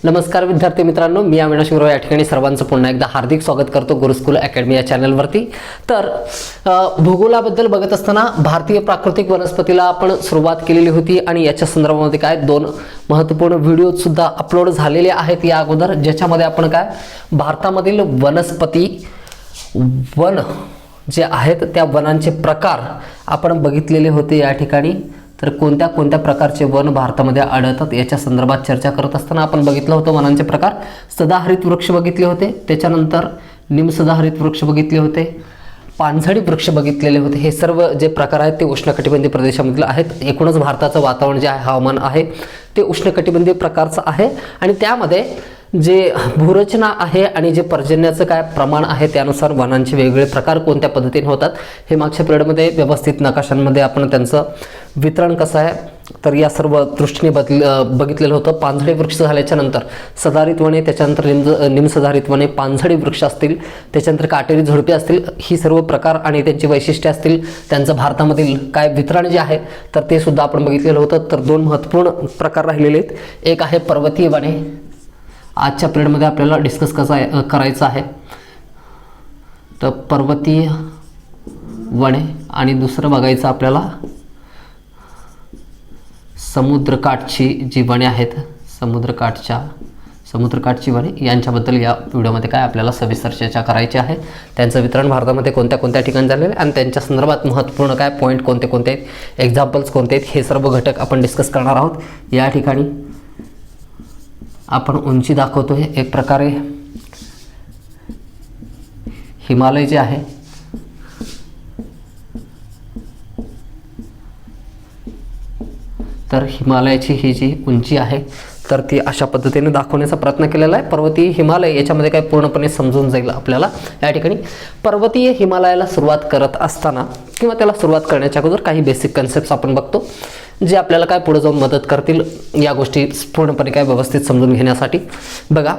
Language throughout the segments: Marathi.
नमस्कार विद्यार्थी मित्रांनो, मी अविनाश गुरव या ठिकाणी सर्वांचं पुन्हा एकदा हार्दिक स्वागत करतो गुरुकुल अकॅडमी या चॅनलवरती। तर भूगोलाबद्दल बघत असताना भारतीय प्राकृतिक वनस्पतीला आपण सुरुवात केलेली होती आणि याच्या संदर्भामध्ये काय दोन महत्त्वपूर्ण व्हिडिओ सुद्धा अपलोड झालेले आहेत या अगोदर, ज्याच्यामध्ये आपण काय भारतामधील वनस्पती वन जे आहेत त्या वनांचे प्रकार आपण बघितलेले होते या ठिकाणी। तर कोणत्या कोणत्या प्रकारचे वन भारतामध्ये आढळतात याच्या संदर्भात चर्चा करत असताना आपण बघितलं होतं वनांचे प्रकार, सदाहरित वृक्ष बघितले होते, त्याच्यानंतर निमसदाहरित वृक्ष बघितले होते, पानझडी वृक्ष बघितलेले होते। हे सर्व जे प्रकार आहेत ते उष्णकटिबंधीय प्रदेशामधील आहेत। एकूणच भारताचं वातावरण जे आहे, हवामान आहे ते उष्णकटिबंधीय प्रकारचं आहे आणि त्यामध्ये जे भूरचना आहे आणि जे पर्जन्याचं काय प्रमाण आहे त्यानुसार वनांचे वेगवेगळे प्रकार कोणत्या पद्धतीने होतात हे मागच्या पिरियडमध्ये व्यवस्थित नकाशांमध्ये आपण त्यांचं वितरण कसं आहे तर या सर्व दृष्टीने बघितलेलं होतं। पानझडी वृक्ष झाल्याच्या नंतर सदाहरित वने, त्याच्यानंतर निमसदाहरित वने, पानझडी वृक्ष असतील, त्याच्यानंतर काटेरी झुडपे असतील, ही सर्व प्रकार आणि त्यांची वैशिष्ट्ये असतील, त्यांचं भारतामधील काय वितरण जे आहे तर ते सुद्धा आपण बघितलेलं होतं। तर दोन महत्त्वपूर्ण प्रकार राहिलेले आहेत, एक आहे पर्वतीय वने, आजच्या पिरियडमध्ये आपल्याला डिस्कस करायचं आहे तर पर्वतीय वने, आणि दुसरं बघायचं आपल्याला समुद्रकाठची जी वने आहेत, समुद्रकाठची वने यांच्याबद्दल या व्हिडिओमध्ये काय आपल्याला सविस्तर चर्चा करायची आहे। त्यांचं वितरण भारतामध्ये कोणत्या कोणत्या ठिकाणी झालेलं आहे आणि त्यांच्या संदर्भात महत्त्वपूर्ण काय पॉईंट कोणते कोणते आहेत, एक्झाम्पल्स कोणते आहेत, हे सर्व घटक आपण डिस्कस करणार आहोत। या ठिकाणी आपण उंची दाखवतोय, एक प्रकारे हिमालय जे आहे तर हिमालयाची ही जी उंची आहे तर ती अशा पद्धतीने दाखवण्याचा प्रयत्न केलेला आहे। पर्वतीय हिमालय याच्यामध्ये काय पूर्णपणे समजून जाईल आपल्याला। या ठिकाणी पर्वतीय हिमालयाला सुरुवात करत असताना किंवा त्याला सुरुवात करण्याच्या अगोदर काही बेसिक कन्सेप्ट्स आपण बघतो जे आपल्याला काय पुढे जाऊन मदत करतील या गोष्टी पूर्णपणे काय व्यवस्थित समजून घेण्यासाठी। बघा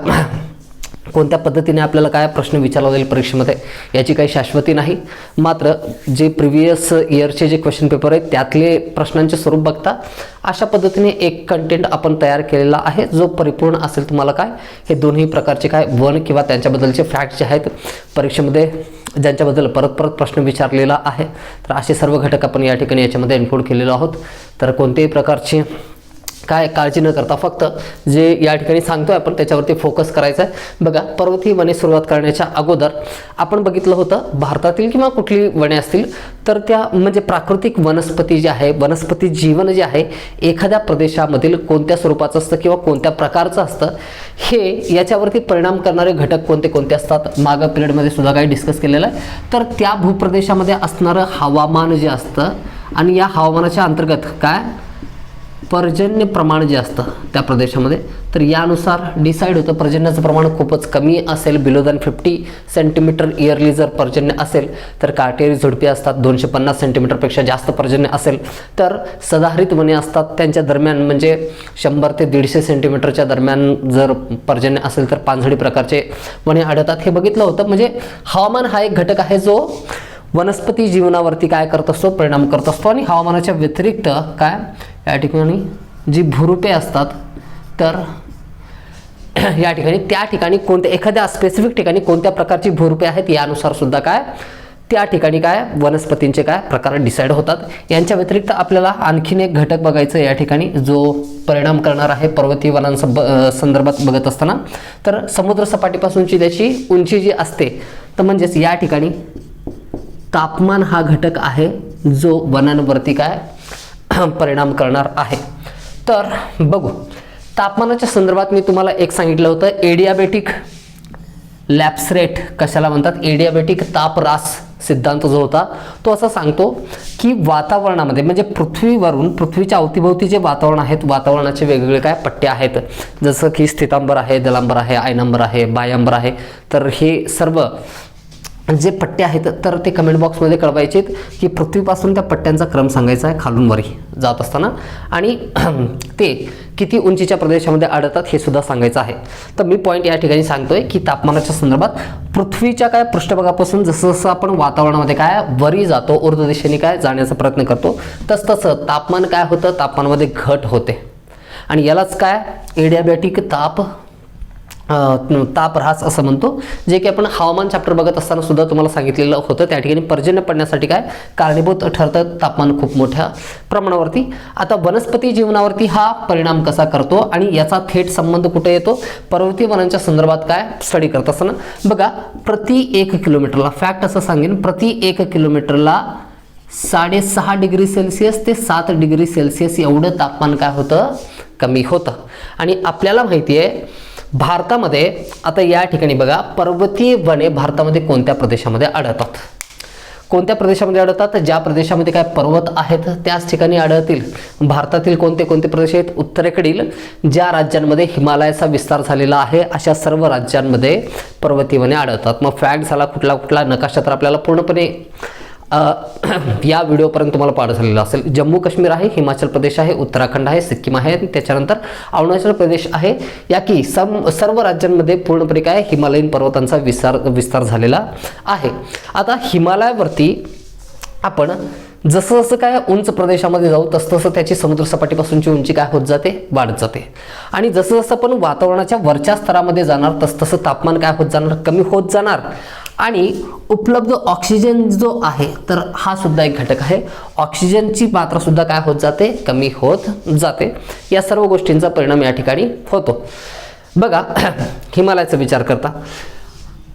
कोणत्या पद्धतीने आपल्याला काय प्रश्न विचारला जाईल परीक्षेमध्ये याची काही शाश्वती नाही, मात्र जे प्रिव्हियस इयरचे जे क्वेश्चन पेपर आहेत त्यातले प्रश्नांचे स्वरूप बघता अशा पद्धतीने एक कंटेंट आपण तयार केलेला आहे जो परिपूर्ण असेल। तुम्हाला काय हे दोन्ही प्रकारचे काय वन किंवा त्यांच्याबद्दलचे फॅक्ट जे आहेत परीक्षेमध्ये ज्यांच्याबद्दल परत परत प्रश्न विचारलेला आहे तर असे सर्व घटक आपण या ठिकाणी याच्यामध्ये इन्क्लूड केलेलो आहोत। तर कोणत्याही प्रकारची काय काळजी न करता फक्त जे या ठिकाणी सांगतोय आपण त्याच्यावरती फोकस करायचा आहे। बघा पर्वतीय वने सुरुवात करण्याच्या अगोदर आपण बघितलं होतं भारतातील किंवा कुठली वने असतील तर त्या म्हणजे प्राकृतिक वनस्पती जे आहे, वनस्पती जीवन जे आहे एखाद्या प्रदेशामधील कोणत्या स्वरूपाचं असतं किंवा कोणत्या प्रकारचं असतं हे याच्यावरती परिणाम करणारे घटक कोणते कोणते असतात मागं पिरियडमध्ये सुद्धा काही डिस्कस केलेलं आहे। तर त्या भूप्रदेशामध्ये असणारं हवामान जे असतं आणि या हवामानाच्या अंतर्गत काय पर्जन्य प्रमाण जे असतं त्या प्रदेशामध्ये तर यानुसार डिसाईड होतं पर्जन्याचं प्रमाण खूपच कमी असेल, बिलो दॅन 50 सेंटीमीटर इयरली जर पर्जन्य असेल तर काटेरी झुडपे असतात, 250 सेंटीमीटरपेक्षा जास्त पर्जन्य असेल तर सदाहरित वने असतात, त्यांच्या दरम्यान म्हणजे 100 ते 150 सेंटीमीटरच्या दरम्यान जर पर्जन्य असेल तर पानझडी प्रकारचे वने आढळतात। हे बघितलं होतं। म्हणजे हवामान हा एक घटक आहे जो वनस्पती जीवनावरती काय करत असतो, परिणाम करत असतो आणि हवामानाच्या व्यतिरिक्त काय या ठिकाणी जी भूरूपे असतात तर या ठिकाणी त्या ठिकाणी कोणत्या एखाद्या स्पेसिफिक ठिकाणी कोणत्या प्रकारची भूरूपे आहेत यानुसार सुद्धा काय त्या ठिकाणी काय वनस्पतींचे काय प्रकार डिसाईड होतात। यांच्या व्यतिरिक्त आपल्याला आणखीन एक घटक बघायचं या ठिकाणी जो परिणाम करणार आहे पर्वतीय वनांसंदर्भात बघत असताना तर समुद्र सपाटीपासूनची त्याची उंची जी असते तर म्हणजेच या ठिकाणी तापमान हा घटक आहे जो वनांवरती काय परिणाम करणार आहे। तर बघू तापमानाच्या संदर्भात मी तुम्हाला एक सांगितलं होतं एडियाबॅटिक लॅप्स रेट कशाला म्हणतात, एडियाबॅटिक तापरास सिद्धांत जो होता तो असा सांगतो की वातावरणामध्ये म्हणजे पृथ्वीवरून पृथ्वीच्या अवतीभोवती जे वातावरण आहेत वातावरणाचे वेगवेगळे काय पट्टे आहेत जसं की स्थितांबर आहे, जलांबर आहे, आयनांबर आहे, बाह्यांबर आहे। तर हे सर्व जे पट्टे आहेत तर ते कमेंट बॉक्समध्ये कळवायचे की पृथ्वीपासून त्या पट्ट्यांचा क्रम सांगायचा आहे खालून वरी जात असताना आणि ते किती उंचीच्या प्रदेशामध्ये आढळतात हे सुद्धा सांगायचं आहे। तर मी पॉईंट या ठिकाणी सांगतोय की तापमानाच्या संदर्भात पृथ्वीच्या काय पृष्ठभागापासून जसं जसं आपण वातावरणामध्ये काय वरी जातो ऊर्ध्व दिशेने काय जाण्याचा प्रयत्न करतो तसं तापमान काय होतं तापमानामध्ये घट होते आणि यालाच काय एडियाबॅटिक ताप तापऱ्हास असं म्हणतो, जे की आपण हवामान चॅप्टर बघत असताना सुद्धा तुम्हाला सांगितलेलं होतं. त्या ठिकाणी पर्जन्य पडण्यासाठी काय कारणीभूत ठरतं तापमान खूप मोठ्या प्रमाणावरती. आता वनस्पती जीवनावरती हा परिणाम कसा करतो आणि याचा थेट संबंध कुठे येतो, पर्वतीय वनांच्या संदर्भात काय स्टडी करत असताना बघा, प्रति 1 किलोमीटरला फॅक्ट असं सांगेन, प्रति 1 किलोमीटरला 6.5 डिग्री सेल्सिअस ते 7 डिग्री सेल्सिअस एवढं तापमान काय होतं, कमी होतं. आणि आपल्याला माहिती आहे भारतामध्ये आता या ठिकाणी बघा, पर्वतीय वने भारतामध्ये कोणत्या प्रदेशामध्ये आढळतात, कोणत्या प्रदेशामध्ये आढळतात, ज्या प्रदेशामध्ये काय पर्वत आहेत त्याच ठिकाणी आढळतील. भारतातील कोणते कोणते प्रदेश आहेत, उत्तरेकडील ज्या राज्यांमध्ये हिमालयाचा विस्तार झालेला आहे अशा सर्व राज्यांमध्ये पर्वतीय वने आढळतात. मग फॅक्ट झाला कुठला कुठला, नकाशा तर आपल्याला पूर्णपणे या व्हिडिओपर्यंत तुम्हाला पाठ झालेला असेल. जम्मू काश्मीर आहे, हिमाचल प्रदेश आहे, उत्तराखंड आहे, सिक्कीम आहे, त्याच्यानंतर अरुणाचल प्रदेश आहे. या की सर्व राज्यांमध्ये पूर्णपणे काय हिमालयीन पर्वतांचा विस्तार झालेला आहे. आता हिमालयावरती आपण जसं जसं काय उंच प्रदेशामध्ये जाऊ तसं त्याची समुद्र सपाटीपासूनची उंची काय होत जाते, वाढत जाते. आणि जसं जसं आपण वातावरणाच्या वरच्या स्तरामध्ये जाणार तसं तापमान काय होत जाणार, कमी होत जाणार. आणि उपलब्ध ऑक्सिजन जो आहे तर हा सुद्धा एक घटक आहे, ऑक्सिजनची मात्रा सुद्धा काय होत जाते, कमी होत जाते. या सर्व गोष्टींचा परिणाम या ठिकाणी होतो. बघा हिमालयाचा विचार करता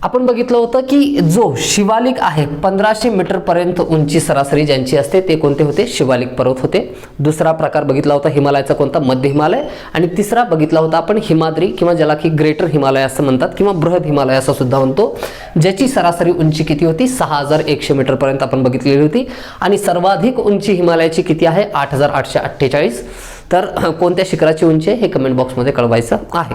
आपण बघितलं होतं की जो शिवालिक आहे 1500 मीटर पर्यंत उंची सरासरी ज्यांची असते ते कोणते होते, शिवालिक पर्वत होते. दुसरा प्रकार बघितला होता हिमालयाचा कोणता, मध्य हिमालय. आणि तिसरा बघितला होता आपण हिमाद्री किंवा ज्याला की ग्रेटर हिमालय असं म्हणतात किंवा बृहद हिमालय असं सुद्धा म्हणतो, ज्याची सरासरी उंची किती होती, 6100 मीटर पर्यंत आपण बघितलेली होती. आणि सर्वाधिक उंची हिमालयाची किती आहे, 8848. तर कोणत्या शिखराची उंची आहे हे कमेंट बॉक्समध्ये कळवायचं आहे.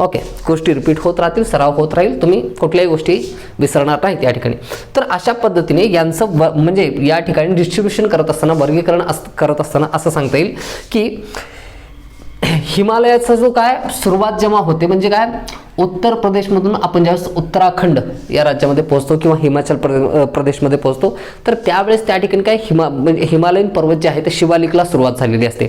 ओके, गोष्टी रिपीट होत राहतील, सराव होत राहील, तुम्ही कुठल्याही गोष्टी विसरणार नाहीत या ठिकाणी. तर अशा पद्धतीने यांचं म्हणजे या ठिकाणी डिस्ट्रीब्युशन करत असताना, वर्गीकरण करत असताना असं सांगता येईल की हिमालयाचा जो काय सुरुवात जेव्हा होते म्हणजे काय, उत्तर प्रदेशमधून आपण ज्यावेळेस उत्तराखंड या राज्यामध्ये पोहोचतो किंवा हिमाचल प्रदेशमध्ये पोहोचतो तर त्यावेळेस त्या ठिकाणी काय म्हणजे हिमालयीन पर्वत जे आहे ते शिवालिकला सुरुवात झालेली असते.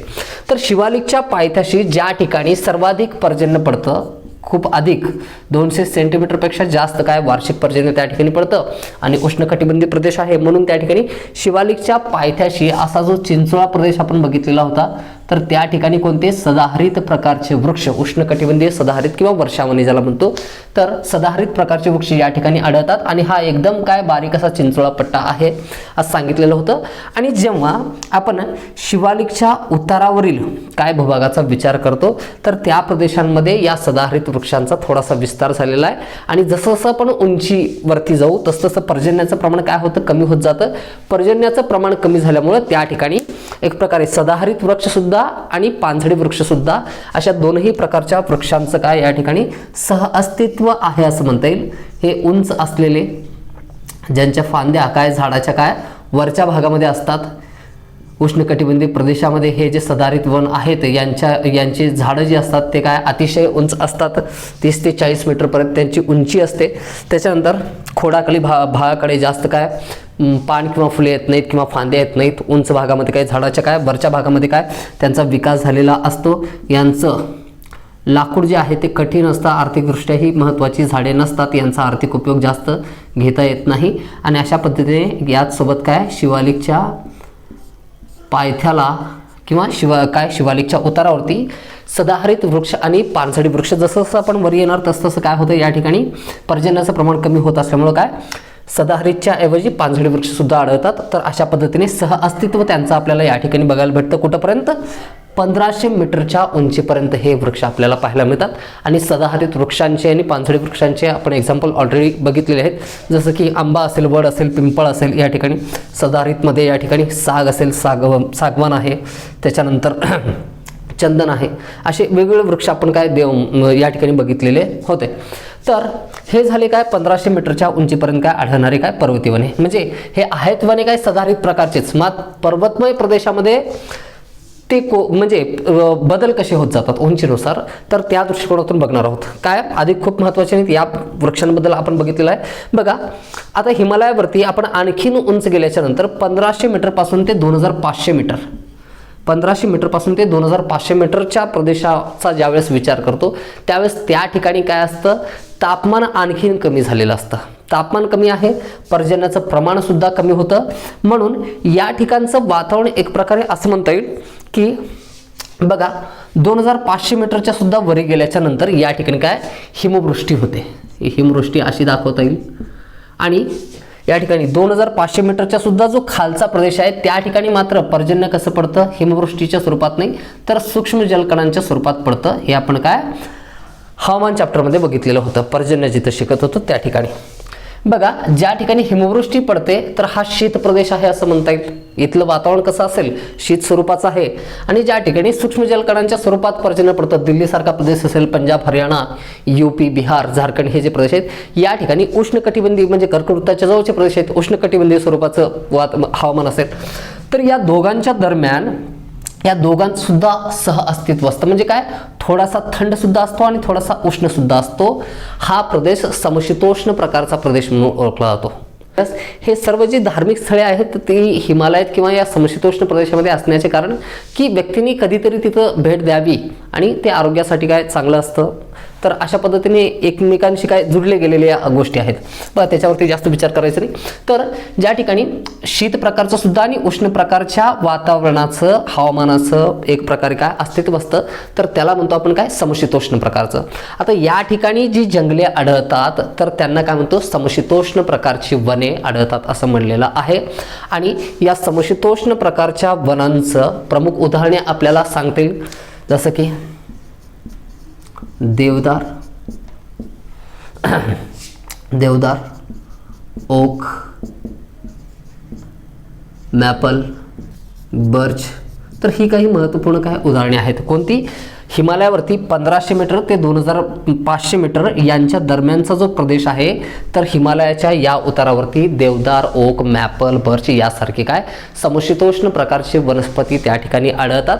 तर शिवालिकच्या पायथ्याशी ज्या ठिकाणी सर्वाधिक पर्जन्य पडतं, खूप अधिक 200 सेंटीमीटरपेक्षा जास्त काय वार्षिक पर्जन्य त्या ठिकाणी पडतं आणि उष्णकटिबंधीय प्रदेश आहे म्हणून त्या ठिकाणी शिवालिकच्या पायथ्याशी असा जो चिंचोळा प्रदेश आपण बघितलेला होता तर त्या ठिकाणी कोणते सदाहरित प्रकारचे वृक्ष, उष्णकटिबंधीय सदाहरित किंवा वर्षावनी ज्याला म्हणतो, तर सदाहरित प्रकारचे वृक्ष या ठिकाणी आढळतात. आणि हा एकदम काय बारीक असा चिंचोळा पट्टा आहे असं सांगितलेलं होतं. आणि जेव्हा आपण शिवालिकच्या उतारावरील काय भूभागाचा विचार करतो तर त्या प्रदेशांमध्ये या सदाहरित वृक्षांचा थोडासा विस्तार झालेला आहे. आणि जसं जसं आपण उंचीवरती जाऊ तसं पर्जन्याचं प्रमाण काय होतं, कमी होत जातं. पर्जन्याचं प्रमाण कमी झाल्यामुळे त्या ठिकाणी एक प्रकारे सदाहरित वृक्ष सुद्धा आणि पानझडी वृक्ष सुद्धा अशा दोनही प्रकारच्या वृक्षांचं काय या ठिकाणी सहअस्तित्व आहे असं म्हणता येईल. हे उंच असलेले ज्यांच्या फांद्या काय झाडाच्या काय वरच्या भागामध्ये असतात, उष्णकटिबंधीय प्रदेशामध्ये हे जे सदाहरित वन आहेत यांचे झाडं जी असतात ते काय अतिशय उंच असतात, 30 ते 40 मीटरपर्यंत त्यांची उंची असते. त्याच्यानंतर खोडाखाली भागाकडे जास्त काय पान किंवा फुले येत नाहीत किंवा फांद्या येत नाहीत. उंच भागामध्ये काय झाडाच्या काय वरच्या भागामध्ये काय त्यांचा विकास झालेला असतो. यांचं लाकूड जे आहे ते कठीण असतं, आर्थिकदृष्ट्या ही महत्त्वाची झाडे नसतात, यांचा आर्थिक उपयोग जास्त घेता येत नाही. आणि अशा पद्धतीने याचसोबत काय शिवालिकच्या पायथ्याला किंवा शिवालिकच्या उतारावरती सदाहरित वृक्ष आणि पानझडी वृक्ष जसं जसं आपण वर येणार तसं काय होतं, या ठिकाणी पर्जन्याचं प्रमाण कमी होत असल्यामुळं काय सदाहरितच्या ऐवजी पानझडी वृक्ष सुद्धा आढळतात. तर अशा पद्धतीने सहअस्तित्व त्यांचं आपल्याला या ठिकाणी बघायला भेटतं. कुठंपर्यंत 1500 मीटरच्या उंचीपर्यंत हे वृक्ष आपल्याला पाहायला मिळतात. आणि सदाहरित वृक्षांचे आणि पानझडी वृक्षांचे आपण एक्झाम्पल ऑलरेडी बघितलेले आहेत, जसं की आंबा असेल, वड असेल, पिंपळ असेल. या ठिकाणी सदाहरितमध्ये या ठिकाणी साग असेल, सागवान आहे, त्याच्यानंतर चंदन आहे, असे वेगवेगळे वृक्ष आपण काय या ठिकाणी बघितलेले होते. तर हे झाले काय 1500 मीटरच्या उंचीपर्यंत काय आढळणारे काय पर्वतीय वने. म्हणजे हे आहेत वने काय सदाहरित प्रकारचेच, मात्र पर्वतमय प्रदेशामध्ये ते म्हणजे बदल कसे होत जातात उंचीनुसार, तर त्या दृष्टिकोनातून बघणार आहोत. काय अधिक खूप महत्त्वाचे नाहीत या वृक्षांबद्दल आपण बघितलेलं आहे. बघा आता हिमालयावरती आपण आणखीन उंच गेल्याच्या नंतर 1500 मीटरपासून ते 2500 मीटर 1500 मीटरपासून ते 2500 मीटरच्या प्रदेशाचा ज्यावेळेस विचार करतो त्यावेळेस त्या ठिकाणी काय असतं, तापमान आणखीन कमी झालेलं असतं. तापमान कमी आहे, पर्जन्याचं प्रमाणसुद्धा कमी होतं. म्हणून या ठिकाणचं वातावरण एक प्रकारे असं म्हणता येईल की बघा 2500 मीटरच्या सुद्धा वरी गेल्याच्या नंतर या ठिकाणी काय हिमवृष्टी होते. हिमवृष्टी अशी दाखवता येईल. आणि या ठिकाणी 2500 मीटरच्या सुद्धा जो खालचा प्रदेश आहे त्या ठिकाणी मात्र पर्जन्य कसं पडतं, हिमवृष्टीच्या स्वरूपात नाही तर सूक्ष्म जलकणांच्या स्वरूपात पडतं. हे आपण काय हवामान चॅप्टरमध्ये बघितलेलं होतं, पर्जन्य जिथं शिकत होतो त्या ठिकाणी. बघा ज्या ठिकाणी हिमवृष्टी पडते तर हा शीत प्रदेश आहे असं म्हणता येईल. इथलं वातावरण कसं असेल, शीत स्वरूपाचं आहे. आणि ज्या ठिकाणी सूक्ष्म जलकणांच्या स्वरूपात पर्जन्य पडतं, दिल्लीसारखा प्रदेश असेल, पंजाब, हरियाणा, यूपी, बिहार, झारखंड हे जे प्रदेश आहेत या ठिकाणी उष्णकटिबंधीय म्हणजे कर्कवृत्ताच्या जवळचे प्रदेश आहेत, उष्णकटिबंधीय स्वरूपाचं हवामान असेल. तर या दोघांच्या दरम्यान या दोघांत सुद्धा सह अस्तित्व असतं. म्हणजे काय, थोडासा थंड सुद्धा असतो आणि थोडासा उष्ण सुद्धा असतो. हा प्रदेश समशीतोष्ण प्रकारचा प्रदेश म्हणून ओळखला जातो. हे सर्व जी धार्मिक स्थळे आहेत ती हिमालयात किंवा या समशीतोष्ण प्रदेशामध्ये असण्याचे कारण की व्यक्तींनी कधीतरी तिथं भेट द्यावी आणि ते आरोग्यासाठी काय चांगलं असतं. तर अशा पद्धतीने एकमेकांशी काय जुडले गेलेल्या गोष्टी आहेत. बघा त्याच्यावरती जास्त विचार करायचा नाही. तर ज्या ठिकाणी शीत प्रकारचं सुद्धा आणि उष्ण प्रकारच्या वातावरणाचं हवामानाचं एक प्रकारे काय अस्तित्व असतं तर त्याला म्हणतो आपण काय समशीतोष्ण प्रकारचं. आता या ठिकाणी जी जंगले आढळतात तर त्यांना काय म्हणतो, समशीतोष्ण प्रकारची वने आढळतात असं म्हणलेलं आहे. आणि या समशीतोष्ण प्रकारच्या वनांचं प्रमुख उदाहरणे आपल्याला सांगता येईल, जसं की देवदार, देवदार, ओक, मॅपल, बर्च. तर ही काही महत्त्वपूर्ण काय उदाहरणे आहेत. कोणती, हिमालयावरती 1500 मीटर ते 2500 मीटर यांच्या दरम्यानचा जो प्रदेश आहे तर हिमालयाच्या या उतारावरती देवदार, ओक, मॅपल, बर्च यासारखे काय समशीतोष्ण प्रकारचे वनस्पती त्या ठिकाणी आढळतात.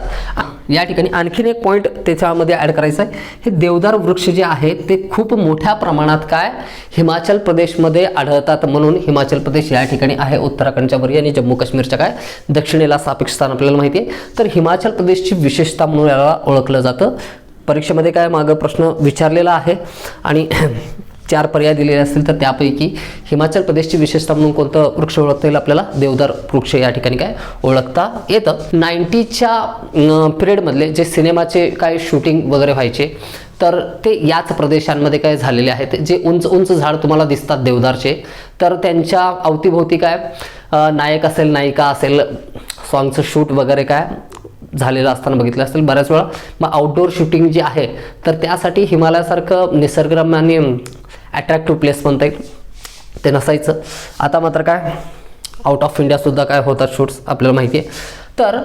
या ठिकाणी आणखीन एक पॉईंट त्याच्यामध्ये ॲड करायचा आहे. हे देवदार वृक्ष जे आहेत ते खूप मोठ्या प्रमाणात काय हिमाचल प्रदेशमध्ये आढळतात. म्हणून हिमाचल प्रदेश या ठिकाणी आहे उत्तराखंडच्या वरी आणि जम्मू काश्मीरच्या काय दक्षिणेला सापेक्ष स्थान आपल्याला माहिती आहे. तर हिमाचल प्रदेशची विशेषता म्हणून याला ओळखलं जातं. परीक्षेमध्ये काय मागं प्रश्न विचारलेला आहे आणि 4 पर्याय दिलेले असतील तर त्यापैकी हिमाचल प्रदेशची विशेषता म्हणून कोणतं वृक्ष ओळखता येईल आपल्याला, देवदार वृक्ष या ठिकाणी काय ओळखता येतं. 90च्या पिरियडमधले जे सिनेमाचे काय शूटिंग वगैरे व्हायचे तर ते याच प्रदेशांमध्ये काय झालेले आहेत. जे उंच उंच झाड तुम्हाला दिसतात देवदारचे तर त्यांच्या अवतीभोवती काय नायक असेल, नायिका असेल, सॉंगचं शूट वगैरे काय झालेलं असताना बघितलं असेल बऱ्याच वेळा. मग आउटडोअर शूटिंग जी आहे तर त्यासाठी हिमालयासारखं निसर्गरम्य आणि अट्रॅक्टिव्ह प्लेस म्हणता येईल ते नसायचं. आता मात्र काय आउट ऑफ इंडियासुद्धा काय होतात शूट्स आपल्याला माहिती आहे. तर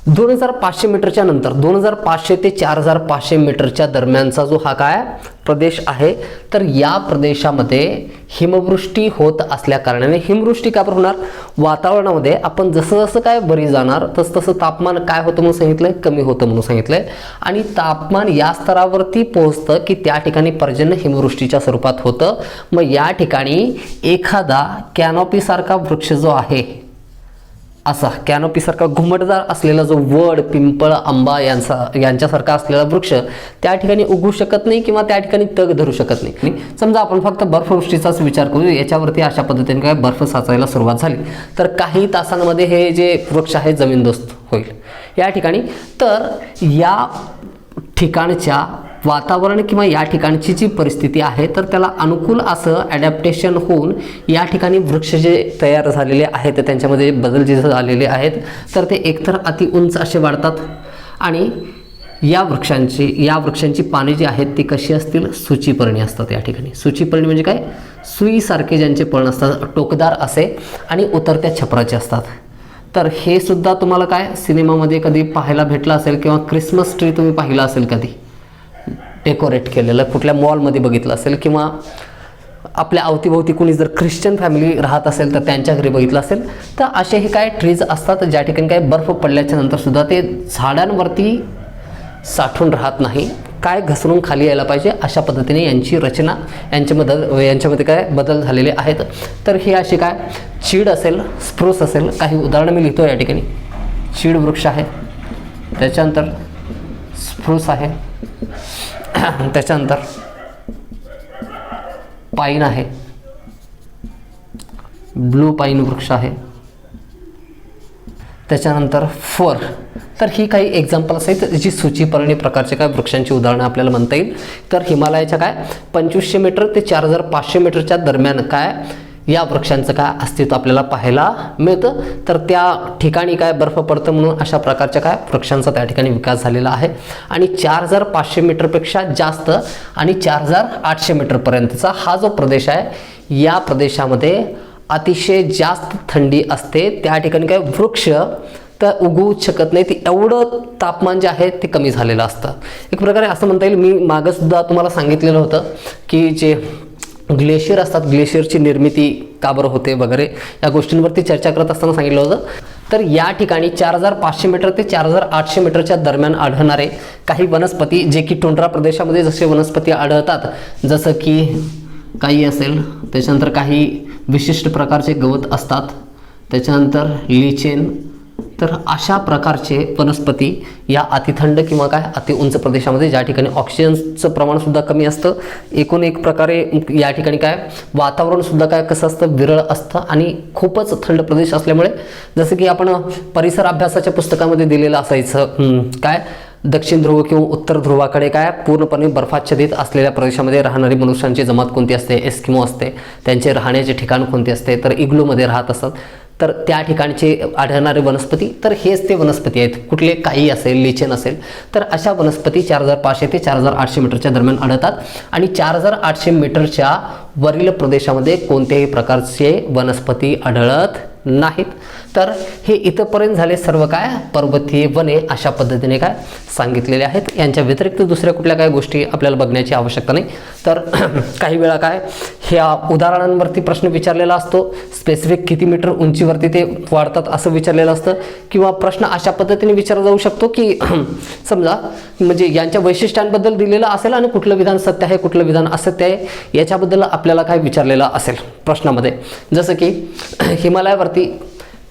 2500 मीटरच्या नंतर 2500 ते 4500 मीटरच्या दरम्यानचा जो हा काय प्रदेश आहे तर या प्रदेशामध्ये हिमवृष्टी होत असल्या कारणाने, हिमवृष्टी का बरं होणार, वातावरणामध्ये आपण जसं जसं काय बरी जाणार तसं तसं तापमान काय होतं म्हणून सांगितलंय, कमी होतं म्हणून सांगितलंय. आणि तापमान या स्तरावरती पोहोचतं की त्या ठिकाणी पर्जन्य हिमवृष्टीच्या स्वरूपात होतं. मग या ठिकाणी एखादा कॅनॉपीसारखा वृक्ष जो आहे, असा कॅनोपीसारखा घुमटदार असलेला जो वड, पिंपळ, आंबा यांच्यासारखा असलेला वृक्ष त्या ठिकाणी उगू शकत नाही किंवा त्या ठिकाणी तग धरू शकत नाही. समजा आपण फक्त बर्फवृष्टीचाच विचार करू, याच्यावरती अशा पद्धतीने काय बर्फ साचायला सुरुवात झाली तर काही तासांमध्ये हे जे वृक्ष आहे जमीनदोस्त होईल या ठिकाणी. तर या ठिकाणच्या वातावरण किंवा या ठिकाणची जी परिस्थिती आहे तर त्याला अनुकूल असं ॲडॅप्टेशन होऊन या ठिकाणी वृक्ष जे तयार झालेले आहेत त्यांच्यामध्ये बदल जे झालेले आहेत तर ते एकतर अति उंच असे वाढतात आणि या वृक्षांची पाने जी आहेत ती कशी असतील, सूचीपर्णी असतात. या ठिकाणी सूचीपर्णी म्हणजे काय, सुईसारखे ज्यांचे पर्ण असतात, टोकदार असे आणि उतरत्या छपराचे असतात. तर हे सुद्धा तुम्हाला काय सिनेमामध्ये कधी पाहायला भेटलं असेल किंवा क्रिसमस ट्री तुम्ही पाहिला असेल कधी डेकोरेट केलेलं, कुठल्या मॉलमध्ये बघितलं असेल किंवा आपल्या अवतीभोवती कुणी जर ख्रिश्चन फॅमिली राहत असेल तर त्यांच्या घरी बघितलं असेल. तर असे हे काय ट्रीज असतात ज्या ठिकाणी काय बर्फ पडल्याच्या नंतर सुद्धा ते झाडांवरती साठून राहत नाही, काय घसरून खाली यायला पाहिजे अशा पद्धतीने यांची रचना, यांच्यामध्ये काय बदल झालेले आहेत. तर हे असे काय चीड असेल, स्प्रूस असेल, काही उदाहरणं मी लिहितो या ठिकाणी. चीड वृक्ष आहे, त्याच्यानंतर स्प्रूस आहे, त्याच्यानंतर पाईन आहे, ब्लू पाईन वृक्ष आहे, त्याच्यानंतर फर. तर ही काही एक्झाम्पल्स आहेत जी सूचीपर्णी प्रकारचे काय वृक्षांची उदाहरणं आपल्याला म्हणता येईल. तर हिमालयाच्या काय 2500 मीटर ते 4500 मीटरच्या दरम्यान काय या वृक्षांचं काय अस्तित्व आपल्याला पाहायला मिळतं. तर त्या ठिकाणी काय बर्फ पडतं म्हणून अशा प्रकारच्या काय वृक्षांचा त्या ठिकाणी विकास झालेला आहे. आणि 4500 मीटरपेक्षा जास्त आणि 4800 मीटरपर्यंतचा हा जो प्रदेश आहे या प्रदेशामध्ये अतिशय जास्त थंडी असते. त्या ठिकाणी काय वृक्ष तर उगवूच शकत नाही, ते एवढं तापमान जे आहे ते कमी झालेलं असतं. एक प्रकारे असं म्हणता येईल, मी मागं सुद्धा तुम्हाला सांगितलेलं होतं की जे ग्लेशियर असतात, ग्लेशियरची निर्मिती का बरं होते वगैरे या गोष्टींवरती चर्चा करत असताना सांगितलं होतं. तर या ठिकाणी 4500 मीटर ते 4800 मीटरच्या दरम्यान आढळणारे काही वनस्पती, जे की टुंड्रा प्रदेशामध्ये जसे वनस्पती आढळतात, जसं की काही असेल, त्याच्यानंतर काही विशिष्ट प्रकारचे गवत असतात, त्याच्यानंतर लिचेन, तर अशा प्रकारचे वनस्पती या अतिथंड किंवा काय अति उंच प्रदेशामध्ये, ज्या ठिकाणी ऑक्सिजनचं प्रमाणसुद्धा कमी असतं, एकूण एक प्रकारे या ठिकाणी काय वातावरणसुद्धा काय कसं असतं, विरळ असतं आणि खूपच थंड प्रदेश असल्यामुळे, जसं की आपण परिसर अभ्यासाच्या पुस्तकामध्ये दिलेलं असायचं काय दक्षिण ध्रुव किंवा उत्तर ध्रुवाकडे काय पूर्णपणे बर्फाच्छादित असलेल्या प्रदेशामध्ये राहणारी मनुष्यांची जमात कोणती असते, एस्किमो असते, त्यांचे राहण्याचे ठिकाण कोणते असते, तर इग्लूमध्ये राहत असतात. तर त्या ठिकाणचे आढळणारे वनस्पती, तर हेच ते वनस्पती आहेत. कुठले काही असेल, लिचेन असेल, तर अशा वनस्पती 4500 ते 4800 मीटरच्या दरम्यान आढळतात. आणि 4800 मीटरच्या वरील प्रदेशामध्ये कोणत्याही प्रकारचे वनस्पती आढळत नाहीत. तर हे इथंपर्यंत झाले सर्व काय पर्वतीय वने अशा पद्धतीने काय सांगितलेले आहेत. यांच्या व्यतिरिक्त दुसऱ्या कुठल्या काय गोष्टी आपल्याला बघण्याची आवश्यकता नाही. तर काही वेळा काय ह्या उदाहरणांवरती प्रश्न विचारलेला असतो, स्पेसिफिक किती मीटर उंचीवरती ते वाढतात असं विचारलेलं असतं, किंवा प्रश्न अशा पद्धतीने विचारला जाऊ शकतो की समजा म्हणजे यांच्या वैशिष्ट्यांबद्दल दिलेलं असेल आणि कुठलं विधान सत्य आहे, कुठलं विधान असत्य आहे याच्याबद्दल आपल्याला काय विचारलेलं असेल प्रश्नामध्ये. जसं की हिमालयावरती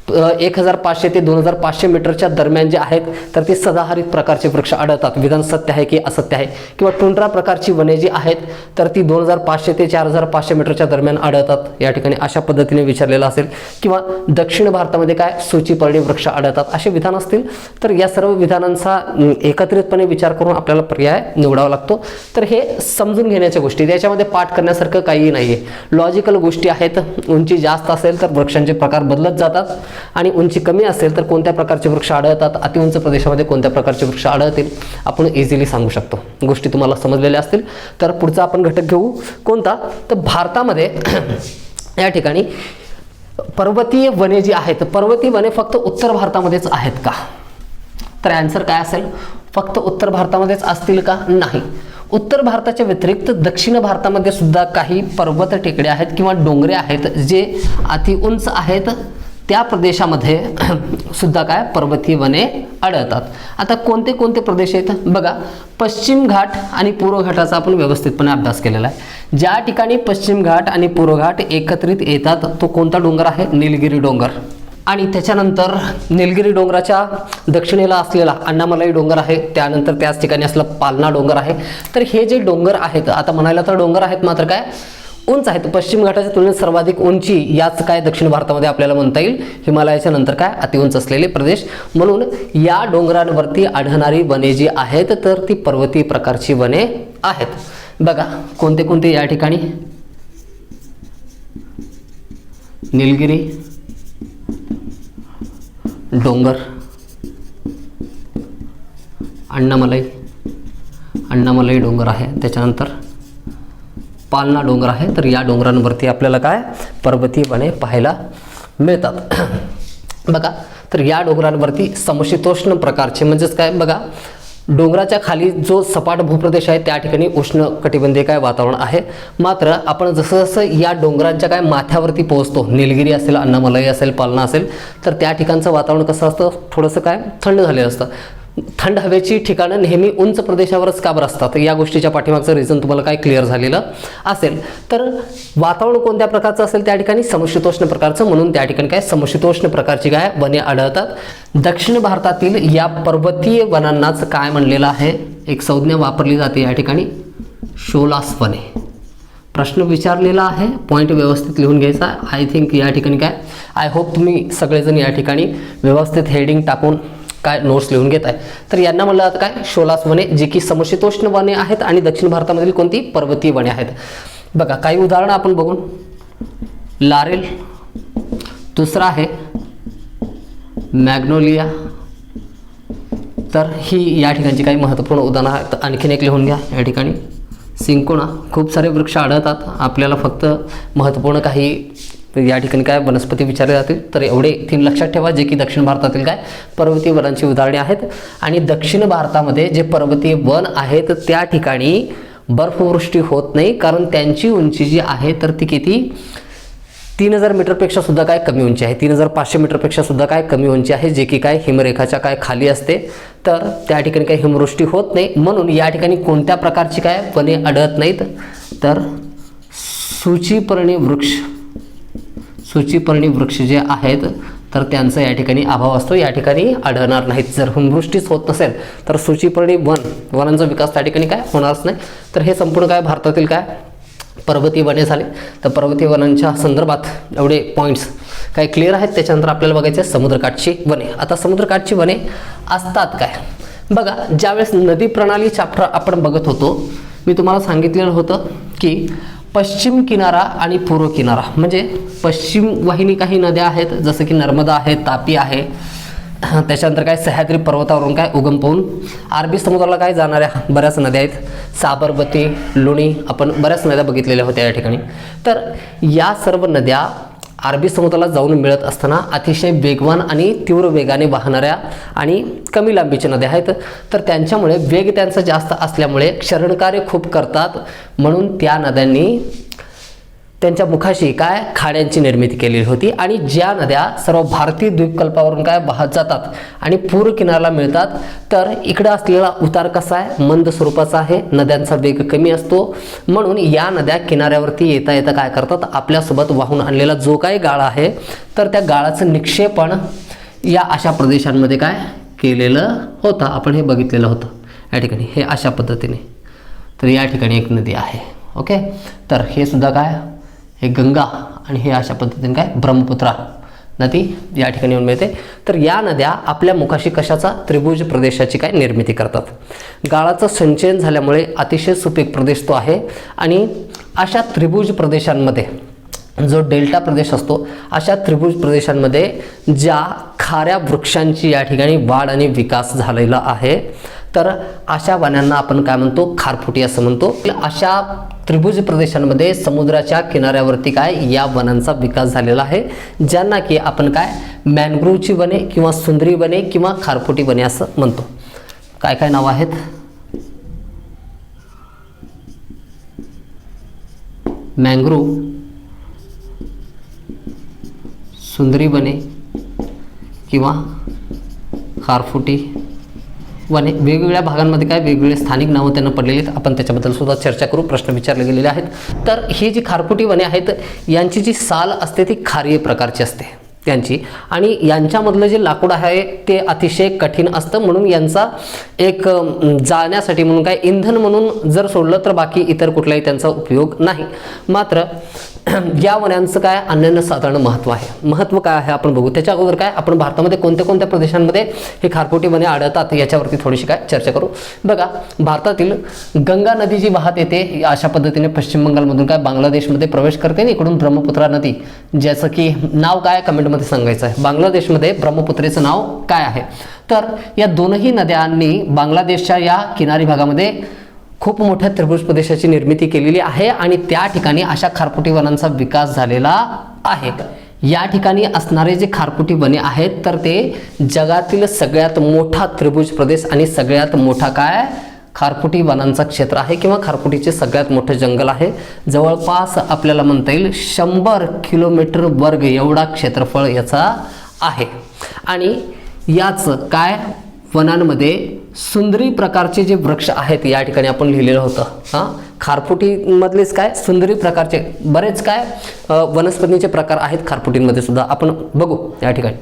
1500 ते 2500 मीटरच्या दरम्यान जे आहेत तर ते सदाहरित प्रकारचे वृक्ष आढळतात, विधान सत्य आहे की असत्य आहे. किंवा टुंड्रा प्रकारची वने जी आहेत तर ती 2500 ते 4500 मीटरच्या दरम्यान आढळतात, या ठिकाणी अशा पद्धतीने विचारलेलं असेल. किंवा दक्षिण भारतामध्ये काय सूचीपर्णी वृक्ष आढळतात, असे विधान असतील तर या सर्व विधानांचा एकत्रितपणे विचार करून आपल्याला पर्याय निवडावा लागतो. तर हे समजून घेण्याच्या गोष्टी, त्याच्यामध्ये पाठ करण्यासारखं काहीही नाही आहे, लॉजिकल गोष्टी आहेत. उंची जास्त असेल तर वृक्षांचे प्रकार बदलत जातात, आणि उंची कमी असेल तर कोणत्या प्रकारचे वृक्ष आढळतात, अतिउंच प्रदेशामध्ये कोणत्या प्रकारचे वृक्ष आढळतील आपण इझिली सांगू शकतो. गोष्टी तुम्हाला समजलेल्या असतील. तर पुढचा आपण घटक घेऊ कोणता, तर भारतामध्ये या ठिकाणी पर्वतीय वने जी आहेत, पर्वतीय वने फक्त उत्तर भारतामध्येच आहेत का, तर आन्सर काय असेल, फक्त उत्तर भारतामध्येच असतील का, नाही. उत्तर भारताच्या व्यतिरिक्त दक्षिण भारतामध्ये सुद्धा काही पर्वत टेकड्या आहेत किंवा डोंगरे आहेत जे अति उंच आहेत, त्या प्रदेशामध्ये सुद्धा काय पर्वतीय वने आढळतात. आता कोणते कोणते प्रदेश आहेत बघा, पश्चिम घाट आणि पूर्व घाटाचा आपण व्यवस्थितपणे अभ्यास केलेला आहे. ज्या ठिकाणी पश्चिम घाट आणि पूर्व घाट एकत्रित येतात तो कोणता डोंगर आहे, निलगिरी डोंगर. आणि त्याच्यानंतर निलगिरी डोंगराच्या दक्षिणेला असलेला अण्णामलाई डोंगर आहे, त्यानंतर त्याच ठिकाणी असलेला पालना डोंगर आहे. तर हे जे डोंगर आहेत, आता म्हणायला तर डोंगर आहेत मात्र काय उंच आहेत. पश्चिम घाटाच्या तुलनेत सर्वाधिक उंची याच काय दक्षिण भारतामध्ये आपल्याला म्हणता येईल, हिमालयाच्या नंतर काय अतिउंच असलेले प्रदेश. म्हणून या डोंगरांवरती आढळणारी वने जी आहेत तर ती पर्वतीय प्रकारची वने आहेत. बघा कोणते कोणते या ठिकाणी, निलगिरी डोंगर, अण्णामलाई डोंगर आहे, त्याच्यानंतर पालना डोंगर आहे. तर या डोंगरांवरती आपल्याला काय पर्वतीय वने पाहायला मिळतात. बघा तर या डोंगरांवरती समशीतोष्ण प्रकारचे म्हणजेच काय बघा, डोंगराच्या खाली जो सपाट भूप्रदेश आहे त्या ठिकाणी उष्ण कटिबंधीय काय वातावरण आहे. मात्र आपण जसं जसं या डोंगरांच्या काय माथ्यावरती पोहोचतो, निलगिरी असेल, अण्णामलाई असेल, पालना असेल, तर त्या ठिकाणचं वातावरण कसं असतं, थोडंसं काय थंड झालेलं असतं. थंड हवेची ठिकाणं नेहमी उंच प्रदेशावरच का बरं असतात, या गोष्टीच्या पाठीमागचं रिझन तुम्हाला काय क्लिअर झालेलं असेल. तर वातावरण कोणत्या प्रकारचं असेल त्या ठिकाणी समशीतोष्ण प्रकारचं, म्हणून त्या ठिकाणी काय समशीतोष्ण प्रकारची काय वने आढळतात. दक्षिण भारतातील या पर्वतीय वनांनाच काय म्हणलेलं आहे, एक संज्ञा वापरली जाते या ठिकाणी, शोलास वने. प्रश्न विचारलेला आहे, पॉईंट व्यवस्थित लिहून घ्यायचा. आय थिंक या ठिकाणी काय, आय होप तुम्ही सगळेजण या ठिकाणी व्यवस्थित हेडिंग टाकून काय नोट्स लिहून घेत आहे. तर यांना म्हणलं जातं काय, शोलास वने, जे की समशीतोष्ण वने आहेत आणि दक्षिण भारतामधील कोणती पर्वतीय वने आहेत. बघा काही उदाहरणं आपण बघून, लारेल, दुसरा आहे मॅग्नोलिया. तर ही या ठिकाणची काही महत्त्वपूर्ण उदाहरणं आहेत. आणखीन एक लिहून घ्या या ठिकाणी, सिंकोना. खूप सारे वृक्ष आढळतात, आपल्याला फक्त महत्त्वपूर्ण काही या ठिकाणी काय वनस्पती विचारले जातील. तर एवढे 3 लक्षात ठेवा, जे की दक्षिण भारतातील काय पर्वतीय वनांची उदाहरणे आहेत. आणि दक्षिण भारतामध्ये जे पर्वतीय वन आहेत त्या ठिकाणी बर्फवृष्टी होत नाही, कारण त्यांची उंची जी आहे तर ती किती, 3000 मीटरपेक्षा सुद्धा काय कमी उंची आहे, 3500 मीटरपेक्षा सुद्धा काय कमी उंची आहे, जे की काय हिमरेखाच्या काय खाली असते. तर त्या ठिकाणी काही हिमवृष्टी होत नाही, म्हणून या ठिकाणी कोणत्या प्रकारची काय वने आढळत नाहीत, तर सूचीपर्णी वृक्ष जे आहेत तर त्यांचा या ठिकाणी अभाव असतो, या ठिकाणी आढळणार नाहीत. जर हिमवृष्टीच होत नसेल तर सूचीपर्णी वनांचा विकास त्या ठिकाणी काय होणारच नाही. तर हे संपूर्ण काय भारतातील काय पर्वतीय वने झाले. तर पर्वतीय वनांच्या संदर्भात एवढे पॉईंट्स काय क्लिअर आहेत. त्याच्यानंतर आपल्याला बघायचं आहे समुद्रकाठची वने. आता समुद्रकाठची वने असतात काय, बघा ज्यावेळेस नदी प्रणाली चॅप्टर आपण बघत होतो, मी तुम्हाला सांगितलेलं होतं की पश्चिम किनारा आणि पूर्व किनारा, म्हणजे पश्चिम वाहिनी काही नद्या आहेत जसं की नर्मदा आहे, तापी आहे, त्याच्यानंतर काय सह्याद्री पर्वतावरून काय उगम पाहून अरबी समुद्राला काय जाणाऱ्या बऱ्याच नद्या आहेत, साबरमती, लुणी, आपण बऱ्याच नद्या बघितलेल्या होत्या या ठिकाणी. तर या सर्व नद्या अरबी समुद्राला जाऊन मिळत असताना अतिशय वेगवान आणि तीव्र वेगाने वाहणाऱ्या आणि कमी लांबीच्या नद्या आहेत. तर त्यांच्यामुळे वेग त्यांचा जास्त असल्यामुळे क्षरणकार्य खूप करतात, म्हणून त्या नद्यांनी त्यांच्या मुखाशी काय खाड्यांची निर्मिती केलेली होती. आणि ज्या नद्या सर्व भारतीय द्वीपकल्पावरून काय वाहत जातात आणि पूर्व किनाऱ्याला मिळतात, तर इकडे असलेला उतार कसा आहे, मंद स्वरूपाचा आहे, नद्यांचा वेग कमी असतो, म्हणून या नद्या किनाऱ्यावरती येता येता काय करतात, आपल्यासोबत वाहून आणलेला जो काही गाळा आहे तर त्या गाळाचं निक्षेपण या अशा प्रदेशांमध्ये काय केलेलं होतं, आपण हे बघितलेलं होतं या ठिकाणी. हे अशा पद्धतीने, तर या ठिकाणी एक नदी आहे. ओके, तर हे सुद्धा काय, हे गंगा आणि हे अशा पद्धतीने काय ब्रह्मपुत्रा नदी या ठिकाणी येऊन मिळते. तर या नद्या आपल्या मुखाशी कशाचा, त्रिभुज प्रदेशाची काय निर्मिती करतात. गाळाचं संचयन झाल्यामुळे अतिशय सुपीक प्रदेश तो आहे. आणि अशा त्रिभुज प्रदेशांमध्ये जो डेल्टा प्रदेश असतो, अशा त्रिभुज प्रदेशांमध्ये ज्या खाऱ्या वृक्षांची या ठिकाणी वाढ आणि विकास झालेला आहे, तर अशा वनांना आपण काय म्हणतो, खारफुटी असं म्हणतो. अशा त्रिभुज प्रदेशांमध्ये समुद्राच्या किनाऱ्यावरती काय या वनांचा विकास झालेला आहे, ज्यांना की आपण काय मॅनग्रोव्हची वने किंवा सुंदरी वने किंवा खारफुटी वने असं म्हणतो. काय काय नाव आहेत, मॅंग्रोव्ह, सुंदरी वने किंवा खारफुटी वने. वेगवेगळ्या भागांमध्ये काय वेगवेगळे स्थानिक नावं त्यांना पडलेली आहेत, आपण त्याच्याबद्दल सुद्धा चर्चा करू, प्रश्न विचारले गेलेले आहेत. तर ही जी खारफुटी वने आहेत यांची जी साल असते ती खारीय प्रकारची असते त्यांची, आणि यांच्यामधलं जे लाकूड आहे ते अतिशय कठीण असतं, म्हणून यांचा एक जाळण्यासाठी म्हणून काय इंधन म्हणून जर सोडलं तर बाकी इतर कुठलाही त्यांचा उपयोग नाही. मात्र या वनांचं काय अनन्यसाधारण महत्त्व आहे. महत्त्व काय आहे आपण बघू. त्याच्या अगोदर काय आपण भारतामध्ये कोणत्या कोणत्या प्रदेशांमध्ये हे खारफुटी वने आढळतात याच्यावरती थोडीशी काय चर्चा करू. बघा भारतातील गंगा नदी जी वाहत येते अशा पद्धतीने पश्चिम बंगालमधून काय बांगलादेशमध्ये प्रवेश करते, इकडून ब्रह्मपुत्रा नदी, ज्याचं की नाव काय कमेंटमध्ये सांगायचं आहे. बांगलादेशमध्ये ब्रह्मपुत्रेचं नाव काय आहे. तर या दोनही नद्यांनी बांगलादेशच्या या किनारी भागामध्ये खूप मोठ्या त्रिभुज प्रदेशाची निर्मिती केलेली आहे आणि त्या ठिकाणी अशा खारफुटी वनांचा विकास झालेला आहे. या ठिकाणी असणारे जे खारफुटी वने आहेत तर ते जगातील सगळ्यात मोठा त्रिभुज प्रदेश आणि सगळ्यात मोठा काय खारफुटी वनांचा क्षेत्र आहे किंवा खारफुटीचे सगळ्यात मोठे जंगल आहे. जवळपास आपल्याला म्हणता येईल 100 किलोमीटर वर्ग एवढा क्षेत्रफळ याचा आहे. आणि याच काय वनांमध्ये सुंदरी प्रकारचे जे वृक्ष आहेत या ठिकाणी आपण लिहिलेलं होतं. खारफुटीमधलेच काय सुंदरी प्रकारचे बरेच काय वनस्पतींचे प्रकार आहेत खारफुटींमध्ये सुद्धा आपण बघू या ठिकाणी.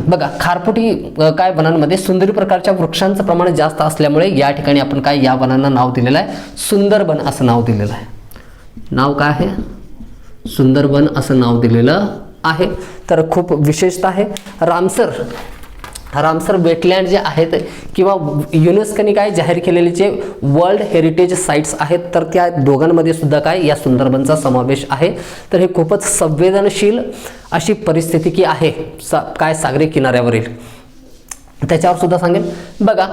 बघा खारफुटी काय वनांमध्ये सुंदरी प्रकारच्या वृक्षांचं प्रमाण जास्त असल्यामुळे या ठिकाणी आपण काय या वनांना नाव दिलेलं आहे सुंदरबन असं नाव दिलेलं आहे. नाव काय आहे सुंदरबन असं नाव दिलेलं आहे. तर खूप विशेषतः आहे. रामसर वेटलँड जे आहेत किंवा युनेस्कोने काय जाहीर केलेले जे वर्ल्ड हेरिटेज साईट्स आहेत तर त्या दोघांमध्ये सुद्धा काय या सुंदरबनचा समावेश आहे. तर हे खूपच संवेदनशील अशी परिस्थिती की आहे काय सागरी किनाऱ्यावरील त्याच्यावर सुद्धा सांगेल. बघा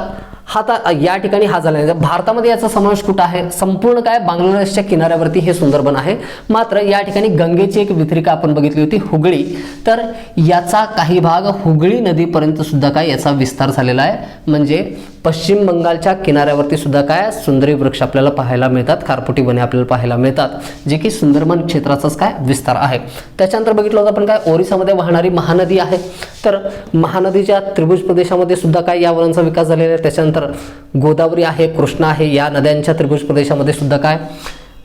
आता या ठिकाणी हा झाला नाही. भारतामध्ये याचा समावेश कुठं आहे संपूर्ण काय बांगलादेशच्या किनाऱ्यावरती हे सुंदरबन आहे. मात्र या ठिकाणी गंगेची एक वितरिका आपण बघितली होती हुगळी. तर याचा काही भाग हुगळी नदीपर्यंत सुद्धा काय याचा विस्तार झालेला आहे. म्हणजे पश्चिम बंगालच्या किनाऱ्यावरती सुद्धा काय सुंदरी वृक्ष आपल्याला पाहायला मिळतात. खारफुटी वने आपल्याला पाहायला मिळतात जे की सुंदरबन क्षेत्राचाच काय विस्तार आहे. त्याच्यानंतर बघितलं होतं आपण काय ओरिसामध्ये वाहणारी महानदी आहे. तर महानदीच्या त्रिभुज प्रदेशामध्ये सुद्धा काय या वनांचा विकास झालेला आहे. त्याच्यानंतर गोदावरी आहे कृष्णा आहे या नद्यांच्या त्रिभुज प्रदेशामध्ये सुद्धा काय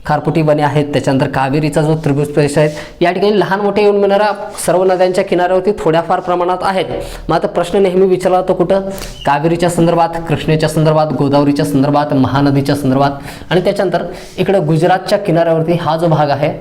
खारफुटी वने आहेत. त्याच्यानंतर कावेरीचा जो त्रिभुज प्रदेश आहे या ठिकाणी लहान मोठे येऊन मिळणाऱ्या सर्व नद्यांच्या किनाऱ्यावरती थोड्याफार प्रमाणात आहेत. मग आता प्रश्न नेहमी विचारला जातो कुठं कावेरीच्या संदर्भात कृष्णेच्या संदर्भात गोदावरीच्या संदर्भात महानदीच्या संदर्भात. आणि त्याच्यानंतर इकडे गुजरातच्या किनाऱ्यावरती हा जो भाग आहे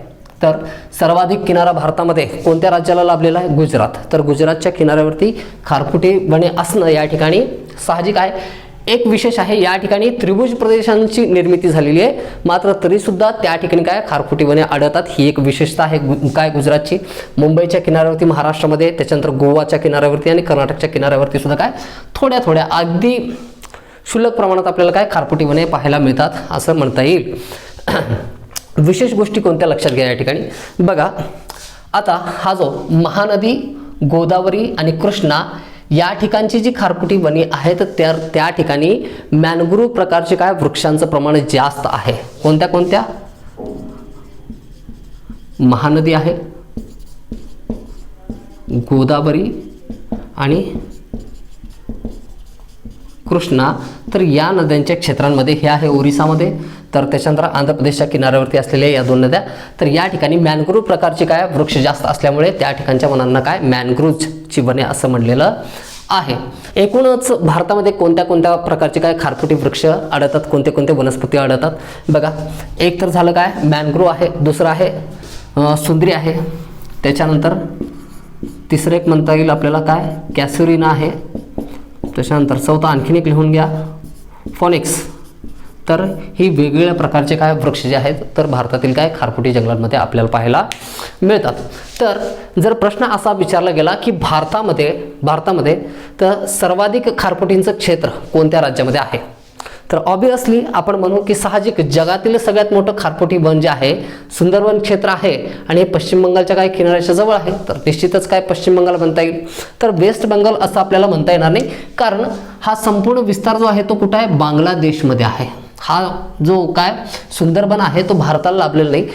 तर सर्वाधिक किनारा भारतामध्ये कोणत्या राज्याला लाभलेला आहे गुजरात. तर गुजरातच्या किनाऱ्यावरती खारफुटी वने असणं या ठिकाणी साहजिक आहे. एक विशेष आहे या ठिकाणी त्रिभुज प्रदेशांची निर्मिती झालेली आहे मात्र तरी सुद्धा त्या ठिकाणी काय खारफुटी वने आढळतात. ही एक विशेषता आहे काय गुजरातची. मुंबईच्या किनाऱ्यावरती महाराष्ट्रामध्ये त्याच्यानंतर गोवाच्या किनाऱ्यावरती आणि कर्नाटकच्या किनाऱ्यावरती सुद्धा काय थोड्या अगदी क्षुल्लक प्रमाणात आपल्याला काय खारफुटी वने पाहायला मिळतात असं म्हणता येईल. विशेष गोष्टी कोणत्या लक्षात घ्या या ठिकाणी. बघा आता हा जो महानदी गोदावरी आणि कृष्णा या ठिकाणची जी खारफुटी वने आहेत त्या ठिकाणी मॅनग्रोव्ह प्रकारचे काय वृक्षांचं प्रमाण जास्त आहे. कोणत्या महानदी आहे गोदावरी आणि कृष्णा. तर या नद्यांच्या क्षेत्रांमध्ये हे आहे ओरिसामध्ये. तर त्याच्यानंतर आंध्र प्रदेशच्या किनाऱ्यावरती असलेल्या या दोन नद्या. तर या ठिकाणी मॅनग्रोव्ह प्रकारचे काय वृक्ष जास्त असल्यामुळे त्या ठिकाणच्या वनांना काय मॅनग्रोव्हची वने असं म्हणलेलं आहे. एकूणच भारतामध्ये कोणत्या प्रकारचे काय खारफुटी वृक्ष आढळतात कोणते वनस्पती आढळतात. बघा एक तर झालं काय मॅनग्रोव्ह आहे. दुसरं आहे सुंदरी आहे. त्याच्यानंतर तिसरं एक म्हणता येईल आपल्याला काय कॅसुरिना आहे. त्याच्यानंतर चौथा आणखीन एक लिहून घ्या फॉनिक्स. तर ही वेगवेगळ्या प्रकारचे काय वृक्ष जे आहेत तर भारतातील काय खारफुटी जंगलांमध्ये आपल्याला पाहायला मिळतात. तर जर प्रश्न असा विचारला गेला की भारतामध्ये तर सर्वाधिक खारफुटींचं क्षेत्र कोणत्या राज्यामध्ये आहे तर ऑब्वियसली आपण म्हणू की साहजिक जगातील सगळ्यात मोठं खारफुटी वन जे आहे सुंदरवन क्षेत्र आहे आणि हे पश्चिम बंगालच्या काय किनाऱ्याच्या जवळ आहे. तर निश्चितच काय पश्चिम बंगाल म्हणता येईल. तर वेस्ट बंगाल असं आपल्याला म्हणता येणार नाही कारण हा संपूर्ण विस्तार जो आहे तो कुठं आहे बांगलादेशमध्ये आहे. हा जो काय सुंदरबन आहे तो भारताला लाभलेला नाही.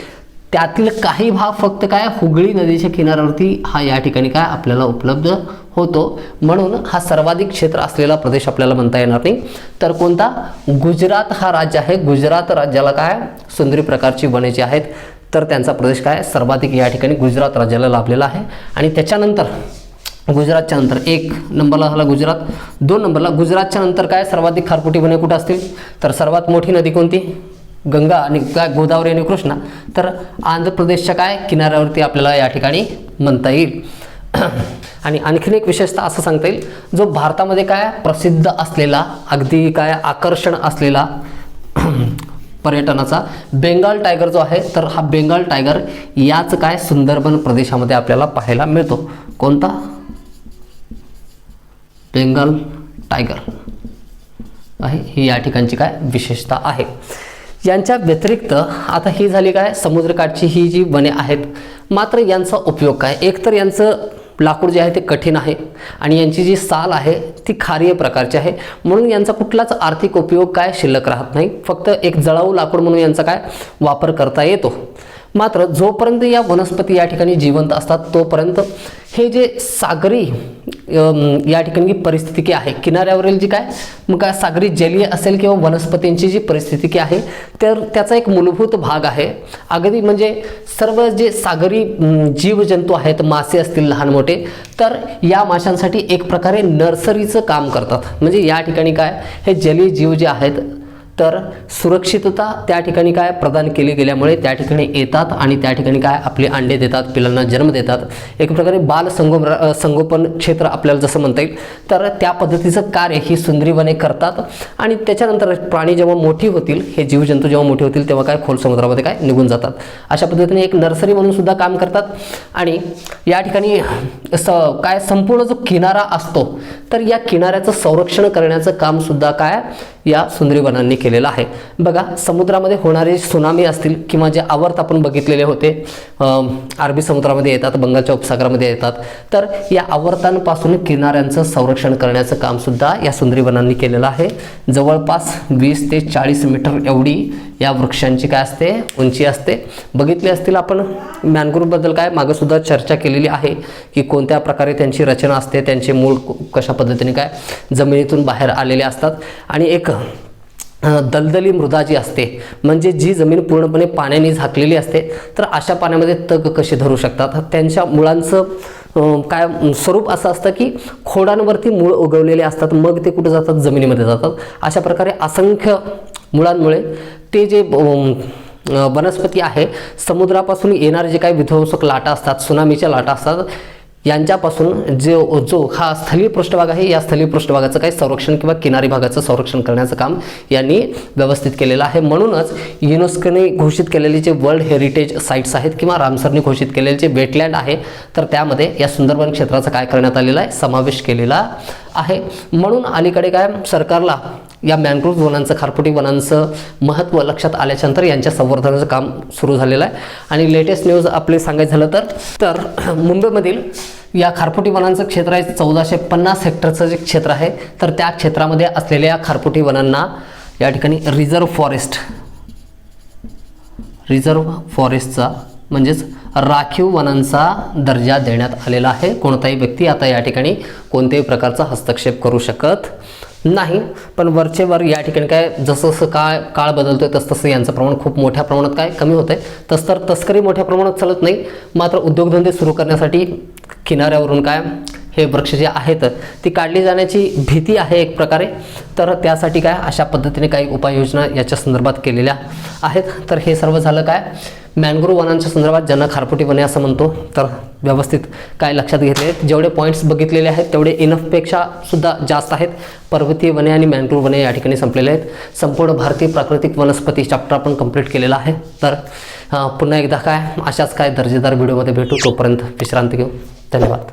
त्यातील काही भाग फक्त काय हुगळी नदीच्या किनाऱ्यावरती हा या ठिकाणी काय आपल्याला उपलब्ध होतो. म्हणून हा सर्वाधिक क्षेत्र असलेला प्रदेश आपल्याला म्हणता येणार नाही. तर कोणता गुजरात हा राज्य आहे. गुजरात राज्याला काय सुंदरी प्रकारची वने जी आहेत तर त्यांचा प्रदेश काय सर्वाधिक या ठिकाणी गुजरात राज्याला लाभलेला आहे. आणि त्याच्यानंतर गुजरातच्या नंतर 1 नंबरला झाला गुजरात. 2 नंबरला गुजरातच्या नंतर काय सर्वाधिक खारफुटी वने कुठं असतील तर सर्वात मोठी नदी कोणती गंगा आणि काय गोदावरी आणि कृष्णा. तर आंध्र प्रदेशच्या काय किनाऱ्यावरती आपल्याला या ठिकाणी म्हणता येईल. आणि आणखीन एक विशेषता असं सांगता येईल जो भारतामध्ये काय प्रसिद्ध असलेला अगदी काय आकर्षण असलेला पर्यटनाचा बेंगाल टायगर जो आहे तर हा बेंगाल टायगर याच काय सुंदरबन प्रदेशामध्ये आपल्याला पाहायला मिळतो. कोणता बेंगाल टायगर आहे ही या ठिकाणची काय विशेषता आहे. यांच्या व्यतिरिक्त आता ही झाली काय समुद्रकाठची ही जी वने आहेत मात्र यांचा उपयोग काय. एक तर यांचं लाकूड जे आहे ते कठीण आहे आणि यांची जी साल आहे ती खारीय प्रकारची आहे म्हणून यांचा कुठलाच आर्थिक उपयोग काय शिल्लक राहत नाही. फक्त एक जळाऊ लाकूड म्हणून यांचा काय वापर करता येतो. मात्र जोपर्यंत या वनस्पती या ठिकाणी जिवंत असतात तोपर्यंत हे जे सागरी या ठिकाणी परिस्थिती आहे, किनाऱ्यावरील जी काय मग काय सागरी जलीय असेल किंवा वनस्पतींची जी परिस्थिती आहे तर त्याचा एक मूलभूत भाग आहे. अगदी म्हणजे सर्व जे सागरी जीवजंतू आहेत, मासे असतील लहान मोठे, तर या माशांसाठी एक प्रकारे नर्सरीचं काम करतात. म्हणजे या ठिकाणी काय हे जलीय जीव जे आहेत तर सुरक्षितता त्या ठिकाणी काय प्रदान केली गेल्यामुळे त्या ठिकाणी येतात आणि त्या ठिकाणी काय आपले अंडे देतात, पिलांना जन्म देतात. एक प्रकारे बाल संगोपन क्षेत्र आपल्याला जसं म्हणता येईल, तर त्या पद्धतीचं कार्य ही सुंदरी वने करतात. आणि त्याच्यानंतर प्राणी जेव्हा मोठी होतील, हे जीवजंतू जेव्हा मोठी होतील तेव्हा काय खोल समुद्रामध्ये काय निघून जातात. अशा पद्धतीने एक नर्सरी म्हणून सुद्धा काम करतात. आणि या ठिकाणी काय संपूर्ण जो किनारा असतो तर या किनाऱ्याचं संरक्षण करण्याचं काम सुद्धा काय या सुंदरी वनांनी केलेलं आहे. बघा, समुद्रामध्ये होणारे सुनामी असतील किंवा जे आवर्त आपण बघितलेले होते अरबी समुद्रामध्ये येतात, बंगालच्या उपसागरामध्ये येतात, तर या आवर्तांपासून किनाऱ्यांचं संरक्षण करण्याचं काम सुद्धा या सुंदरी वनांनी केलेलं आहे. जवळपास 20 ते 40 मीटर एवढी या वृक्षांची काय असते उंची असते. बघितले असतील आपण मॅनग्रोव्हबद्दल काय मागे सुद्धा चर्चा केलेली आहे की कोणत्या प्रकारे त्यांची रचना असते, त्यांचे मूळ कशा पद्धतीने काय जमिनीतून बाहेर आलेले असतात. आणि एक दलदली मृदा जी असते म्हणजे जी जमीन पूर्णपणे पाण्याने झाकलेली असते, तर अशा पाण्यामध्ये तग कसे धरू शकतात. त्यांच्या मुळांचं काय स्वरूप असं असतं की खोडांवरती मूळ उगवलेले असतात, मग ते कुठे जातात जमिनीमध्ये जातात. अशा प्रकारे असंख्य मुळांमुळे ते जे वनस्पती आहे समुद्रापासून येणारे जे काही विध्वंसक लाटा असतात, सुनामीच्या लाटा असतात, यांच्यापासून जो हा स्थलीय पृष्ठभाग आहे या स्थलीय पृष्ठभागाचं काही संरक्षण किंवा किनारी भागाचं संरक्षण करण्याचं काम यांनी व्यवस्थित केलेलं आहे. म्हणूनच युनेस्कोने घोषित केलेले जे वर्ल्ड हेरिटेज साईट्स आहेत किंवा रामसरने घोषित केलेले जे वेटलँड आहे तर त्यामध्ये या सुंदरवन क्षेत्राचा काय करण्यात आलेला आहे समावेश केलेला आहे. म्हणून अलीकडे काय सरकारला या मॅनग्रोव्ह वनांचं, खारफुटी वनांचं महत्त्व लक्षात आल्याच्यानंतर यांच्या संवर्धनाचं काम सुरू झालेलं आहे. आणि लेटेस्ट न्यूज आपले सांगायचं झालं तर मुंबईमधील या खारफुटी वनांचं क्षेत्र आहे 1450 हेक्टरचं जे क्षेत्र आहे, तर त्या क्षेत्रामध्ये असलेल्या खारफुटी वनांना या ठिकाणी रिझर्व्ह फॉरेस्टचा म्हणजेच राखीव वनांचा दर्जा देण्यात आलेला आहे. कोणताही व्यक्ती आता या ठिकाणी कोणत्याही प्रकारचा हस्तक्षेप करू शकत नाही. पण वरचेवर या ठिकाणी काय जसं जसं काळ बदलतोय तसं यांचं प्रमाण खूप मोठ्या प्रमाणात काय कमी होतंय. तर तस्करी मोठ्या प्रमाणात चालत नाही, मात्र उद्योगधंदे सुरू करण्यासाठी किनाऱ्यावरून काय हे वृक्ष जे आहेत ती काढली जाण्याची भीती आहे एक प्रकारे. तर त्यासाठी काय अशा पद्धतीने काही उपाययोजना याच्या संदर्भात केलेल्या आहेत. तर हे सर्व झालं काय मॅनग्रोव्ह वनांच्या संदर्भात, ज्यांना खारफुटी वने असं म्हणतो. तर व्यवस्थित काय लक्षात घेतले आहेत, जेवढे पॉईंट्स बघितलेले आहेत तेवढे इनफपेक्षा सुद्धा जास्त आहेत. पर्वतीय वने आणि मॅनग्रोव्ह वने या ठिकाणी संपलेले आहेत. संपूर्ण भारतीय प्राकृतिक वनस्पती चॅप्टर आपण कंप्लीट केलेला आहे. तर पुन्हा एकदा काय अशाच काय दर्जेदार व्हिडिओमध्ये भेटू, तोपर्यंत विश्रांती घेऊ. धन्यवाद.